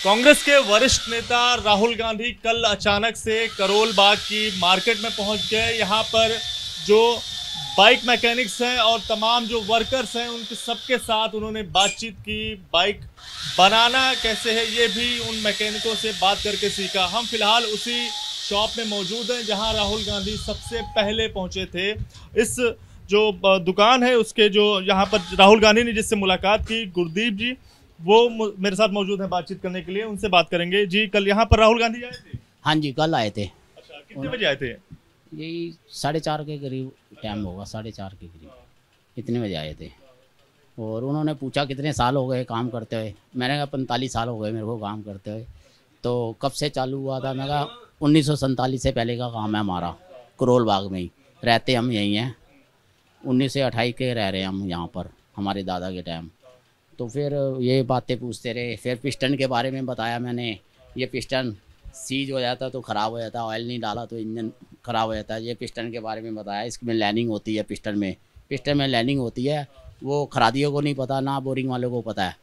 कांग्रेस के वरिष्ठ नेता राहुल गांधी कल अचानक से करोल बाग की मार्केट में पहुंच गए। यहां पर जो बाइक मैकेनिक्स हैं और तमाम जो वर्कर्स हैं उनके सबके साथ उन्होंने बातचीत की। बाइक बनाना कैसे है ये भी उन मैकेनिकों से बात करके सीखा। हम फिलहाल उसी शॉप में मौजूद हैं जहां राहुल गांधी सबसे पहले पहुंचे थे। इस जो दुकान है उसके जो यहाँ पर राहुल गांधी ने जिससे मुलाकात की, गुरदीप जी, वो मेरे साथ मौजूद हैं बातचीत करने के लिए। उनसे बात करेंगे। जी, कल यहाँ पर राहुल गांधी आए थे? हाँ जी, कल आए थे। अच्छा, कितने बजे आए थे? यही 4:30 के करीब टाइम होगा, 4:30 के करीब इतने बजे आए थे। और उन्होंने पूछा कितने साल हो गए काम करते हुए। मैंने कहा 45 साल हो गए मेरे को काम करते हुए। तो कब से चालू हुआ था? मैं कहा 1947 से पहले का काम है हमारा, करोल बाग में ही रहते हम यहीं हैं। 1928 के रह रहे हैं हम यहाँ पर, हमारे दादा के टाइम। तो फिर ये बातें पूछते रहे। फिर पिस्टन के बारे में बताया मैंने। ये पिस्टन सीज हो जाता तो ख़राब हो जाता, ऑयल नहीं डाला तो इंजन ख़राब हो जाता है। ये पिस्टन के बारे में बताया। इसमें लाइनिंग होती है, पिस्टन में लाइनिंग होती है। वो खरादियों को नहीं पता, ना बोरिंग वालों को पता है।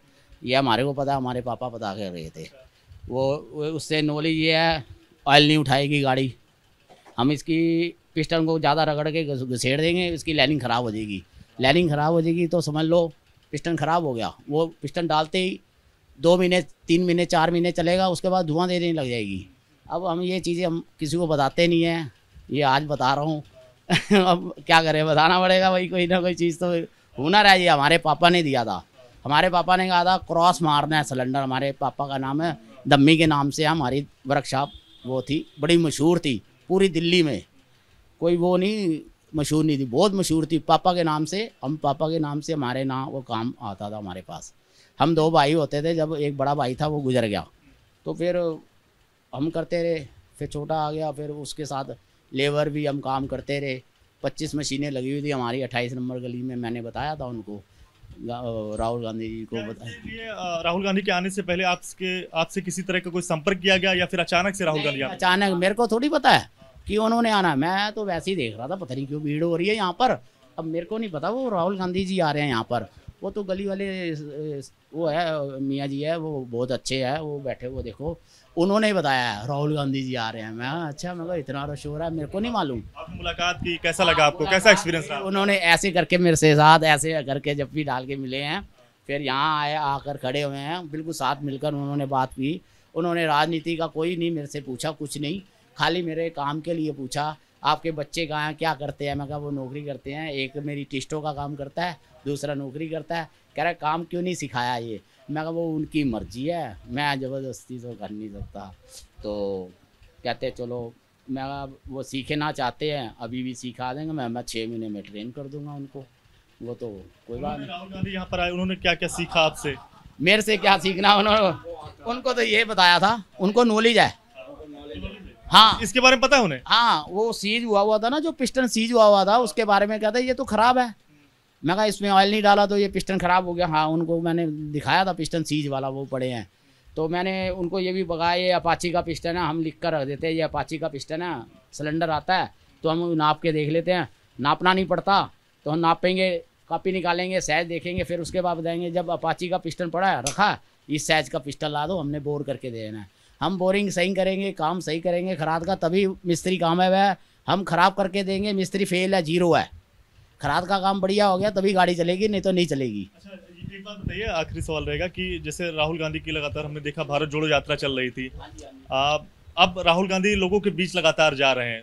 ये हमारे को पता है, हमारे पापा बता कर रहे थे। वो उससे नॉलेज ये है, ऑयल नहीं उठाएगी गाड़ी। हम इसकी पिस्टन को ज़्यादा रगड़ के घसेड़ देंगे, इसकी लाइनिंग ख़राब हो जाएगी। लाइनिंग ख़राब हो जाएगी तो समझ लो पिस्टन ख़राब हो गया। वो पिस्टन डालते ही 2 महीने 3 महीने 4 महीने चलेगा, उसके बाद धुआं देने लग जाएगी। अब हम ये चीज़ें हम किसी को बताते नहीं हैं, ये आज बता रहा हूँ। अब क्या करें, बताना पड़ेगा भाई। कोई ना कोई चीज़ तो हुनर है। ये हमारे पापा ने दिया था। हमारे पापा ने कहा था क्रॉस मारना है सिलेंडर। हमारे पापा का नाम है दम्मी के नाम से हमारी वर्कशॉप वो थी, बड़ी मशहूर थी पूरी दिल्ली में। कोई वो नहीं मशहूर नहीं थी, बहुत मशहूर थी पापा के नाम से। हम पापा के नाम से हमारे नाम वो काम आता था हमारे पास। हम 2 भाई होते थे। जब एक बड़ा भाई था वो गुजर गया तो फिर हम करते रहे। फिर छोटा आ गया, फिर उसके साथ लेबर भी हम काम करते रहे। 25 मशीनें लगी हुई थी हमारी 28 नंबर गली में। मैंने बताया था उनको, राहुल गांधी जी को बताया। राहुल गांधी के आने से पहले आपसे किसी तरह का कोई संपर्क किया गया या फिर अचानक से राहुल गांधी? अचानक मेरे को थोड़ी पता है कि उन्होंने आना। मैं तो वैसे ही देख रहा था, पता नहीं क्यों भीड़ हो रही है यहाँ पर। अब मेरे को नहीं पता वो राहुल गांधी जी आ रहे हैं यहाँ पर। वो तो गली वाले वो है मियाँ जी है, वो बहुत अच्छे हैं, वो बैठे हुए देखो। उन्होंने ही बताया है राहुल गांधी जी आ रहे हैं। मैं अच्छा, मैं इतना रश हो रहा है, मेरे को नहीं मालूम। आपने मुलाकात की, कैसा लगा आपको? कैसा एक्सपीरियंस रहा? उन्होंने ऐसे करके मेरे से साथ ऐसे करके जब भी डाल के मिले हैं, फिर यहाँ आए, आकर खड़े हुए हैं, बिल्कुल साथ मिलकर उन्होंने बात की। उन्होंने राजनीति का कोई नहीं मेरे से पूछा, कुछ नहीं। खाली मेरे काम के लिए पूछा, आपके बच्चे कहाँ हैं, क्या करते हैं? मैं कहा वो नौकरी करते हैं। एक मेरी टिस्टों का काम करता है, दूसरा नौकरी करता है। कह रहा काम क्यों नहीं सिखाया ये? मैं कहा वो उनकी मर्जी है, मैं ज़बरदस्ती तो कर नहीं सकता। तो कहते चलो, मैं वो सीखना चाहते हैं अभी भी सिखा देंगे। मैं 6 महीने में ट्रेन कर दूंगा उनको। वो तो कोई बात नहीं। राहुल गांधी यहाँ पर आए, उन्होंने क्या क्या सीखा आपसे? मेरे से क्या सीखना? उनको तो ये बताया था, उनको नॉलेज है। हाँ, इसके बारे में पता है उन्हें? हाँ, वो सीज हुआ था ना, जो पिस्टन सीज हुआ था, उसके बारे में कहता है ये तो ख़राब है। मैं कहा इसमें ऑयल नहीं डाला तो ये पिस्टन ख़राब हो गया। हाँ, उनको मैंने दिखाया था पिस्टन सीज वाला, वो पड़े हैं। तो मैंने उनको ये भी बताया ये अपाची का पिस्टन है, हम लिख कर रख देते हैं ये अपाची का पिस्टन है। सिलेंडर आता है तो हम नाप के देख लेते हैं, नापना नहीं पड़ता तो हम नापेंगे, कापी निकालेंगे, साइज देखेंगे, फिर उसके बाद बताएंगे जब अपाची का पिस्टन पड़ा है रखा, इस साइज़ का पिस्टन ला दो, हमने बोर करके देना है। हम बोरिंग सही करेंगे, काम सही करेंगे खराद का, तभी मिस्त्री काम है वह। हम ख़राब करके देंगे, मिस्त्री फेल है, 0 है। खराद का काम बढ़िया हो गया तभी गाड़ी चलेगी, नहीं तो नहीं चलेगी। अच्छा, एक बात बताइए, आखिरी सवाल रहेगा कि जैसे राहुल गांधी की लगातार हमने देखा भारत जोड़ो यात्रा चल रही थी। अब राहुल गांधी लोगों के बीच लगातार जा रहे हैं,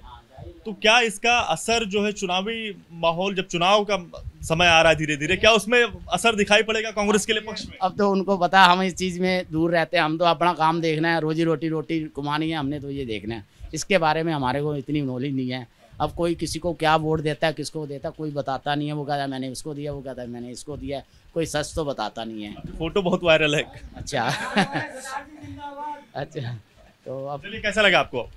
तो क्या इसका असर जो है चुनावी माहौल, जब चुनाव का समय आ रहा है धीरे धीरे, क्या उसमें असर दिखाई पड़ेगा कांग्रेस के लिए पक्ष में? अब तो उनको पता है हम इस चीज़ में दूर रहते हैं। हम तो अपना काम देखना है, रोजी रोटी कमानी है, हमने तो ये देखना है। इसके बारे में हमारे को इतनी नॉलेज नहीं है। अब कोई किसी को क्या वोट देता है, किसको देता, कोई बताता नहीं है। वो कहता है मैंने उसको दिया, वो कहता है मैंने इसको दिया। कोई सच तो बताता नहीं है। फोटो बहुत वायरल है। अच्छा। अच्छा, तो अब चलिए, कैसा लगा आपको?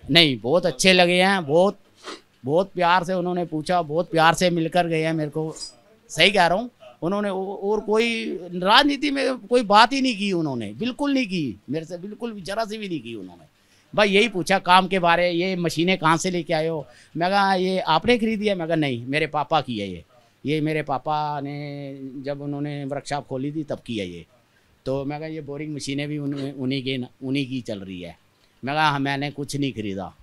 नहीं, बहुत अच्छे लगे हैं। बहुत प्यार से उन्होंने पूछा, बहुत प्यार से मिलकर गए हैं मेरे को। सही कह रहा हूँ। उन्होंने और कोई राजनीति में कोई बात ही नहीं की उन्होंने, बिल्कुल नहीं की मेरे से, बिल्कुल जरा सी भी नहीं की उन्होंने। भाई यही पूछा काम के बारे, ये मशीनें कहाँ से लेके आए हो? मैं कहा ये आपने खरीदी है? मैं कहा नहीं, मेरे पापा की है ये मेरे पापा ने जब उन्होंने वर्कशॉप खोली थी तब की है ये। तो मैं कहा ये बोरिंग मशीनें भी उन्हीं की चल रही है। मैं कहा हाँ, मैंने कुछ नहीं खरीदा।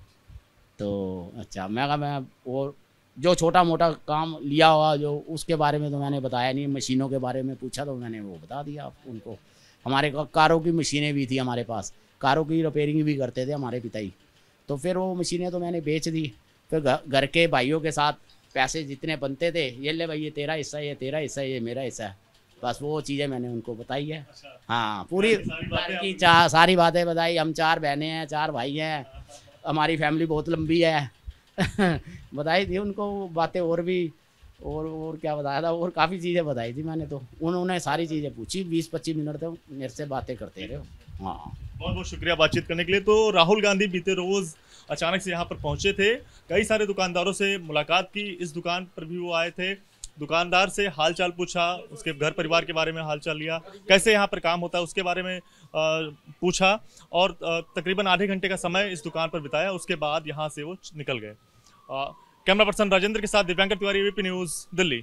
तो अच्छा, मैं कहा मैं और जो छोटा मोटा काम लिया हुआ जो उसके बारे में तो मैंने बताया नहीं, मशीनों के बारे में पूछा तो मैंने वो बता दिया उनको। हमारे कारों की मशीनें भी थी हमारे पास, कारों की रिपेयरिंग भी करते थे हमारे पिताजी। तो फिर वो मशीनें तो मैंने बेच दी। फिर घर के भाइयों के साथ पैसे जितने बनते थे, ये ले भाई ये तेरा हिस्सा है, ये तेरा हिस्सा है, ये मेरा हिस्सा है, बस वो चीज़ें मैंने उनको बताई है। हाँ, पूरी सारी बातें बताई। हम 4 बहनें हैं, 4 भाई हैं, हमारी फैमिली बहुत लंबी है बताई थी उनको बातें। और भी और क्या बताया था, और काफ़ी चीज़ें बताई थी मैंने। तो उन्होंने सारी चीज़ें पूछी, 20-25 मिनट तक मेरे से बातें करते रहे। हाँ, बहुत बहुत शुक्रिया बातचीत करने के लिए। तो राहुल गांधी बीते रोज अचानक से यहाँ पर पहुंचे थे, कई सारे दुकानदारों से मुलाकात की, इस दुकान पर भी वो आए थे, दुकानदार से हालचाल पूछा, उसके घर परिवार के बारे में हालचाल लिया, कैसे यहाँ पर काम होता है उसके बारे में पूछा, और तकरीबन आधे घंटे का समय इस दुकान पर बिताया। उसके बाद यहाँ से वो निकल गए। कैमरा पर्सन राजेंद्र के साथ दिव्यांकर तिवारी, एबीपी न्यूज़, दिल्ली।